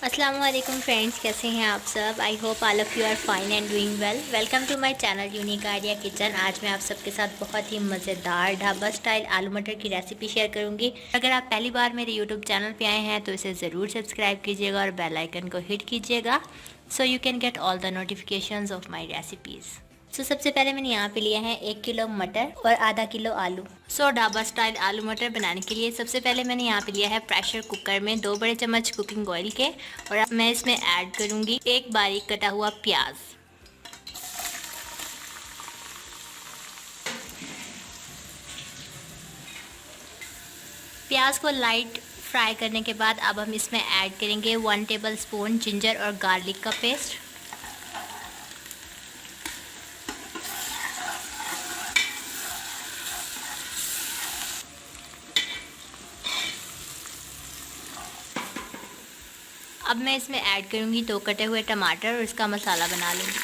अस्सलाम वालेकुम फ्रेंड्स, कैसे हैं आप सब। I hope all of you are fine and doing well. Welcome to my channel unique idea kitchen. आज मैं आप सबके साथ बहुत ही मज़ेदार ढाबा स्टाइल आलू मटर की रेसिपी शेयर करूंगी। अगर आप पहली बार मेरे यूट्यूब चैनल पे आए हैं तो इसे ज़रूर सब्सक्राइब कीजिएगा और बेल आइकन को हिट कीजिएगा so you can get all the notifications of my recipes. सबसे पहले मैंने यहाँ पे लिया है 1 किलो मटर और आधा किलो आलू। ढाबा स्टाइल आलू मटर बनाने के लिए सबसे पहले मैंने यहाँ पे लिया है प्रेशर कुकर में 2 बड़े चम्मच कुकिंग ऑयल के, और अब मैं इसमें ऐड करूँगी एक बारीक कटा हुआ प्याज। प्याज को लाइट फ्राई करने के बाद अब हम इसमें ऐड करेंगे 1 टेबल स्पून जिंजर और गार्लिक का पेस्ट। अब मैं इसमें ऐड करूँगी 2 कटे हुए टमाटर और इसका मसाला बना लूँगी।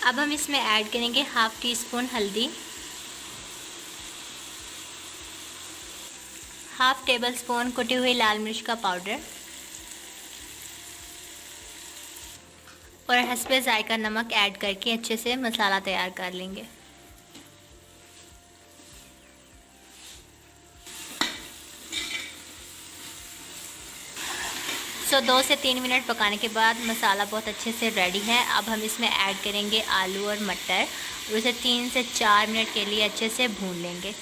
अब हम इसमें ऐड करेंगे हाफ़ टी स्पून हल्दी, हाफ़ टेबल स्पून कुटी हुई लाल मिर्च का पाउडर और हस्बे जायका नमक ऐड करके अच्छे से मसाला तैयार कर लेंगे। 2 से 3 मिनट पकाने के बाद मसाला बहुत अच्छे से रेडी है। अब हम इसमें ऐड करेंगे आलू और मटर और उसे 3 से 4 मिनट के लिए अच्छे से भून लेंगे।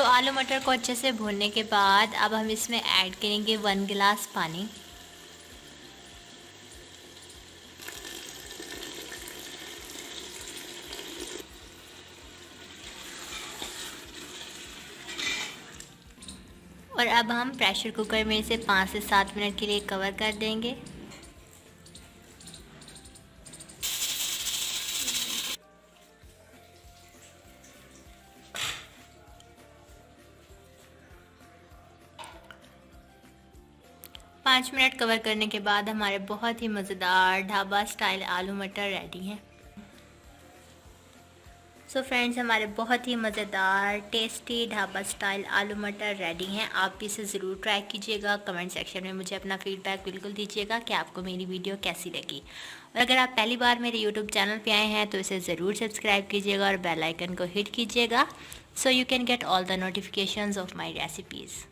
आलू मटर को अच्छे से भूनने के बाद अब हम इसमें ऐड करेंगे 1 गिलास पानी। और अब हम प्रेशर कुकर में इसे 5 से 7 मिनट के लिए कवर कर देंगे। पाँच मिनट कवर करने के बाद हमारे बहुत ही मज़ेदार ढाबा स्टाइल आलू मटर रेडी हैं। फ्रेंड्स, हमारे बहुत ही मज़ेदार टेस्टी ढाबा स्टाइल आलू मटर रेडी हैं। आप भी इसे ज़रूर ट्राई कीजिएगा। कमेंट सेक्शन में मुझे अपना फीडबैक बिल्कुल दीजिएगा कि आपको मेरी वीडियो कैसी लगी। और अगर आप पहली बार मेरे यूट्यूब चैनल पे आए हैं तो इसे ज़रूर सब्सक्राइब कीजिएगा और बेल आइकन को हिट कीजिएगा so you can get all the notifications of my recipes.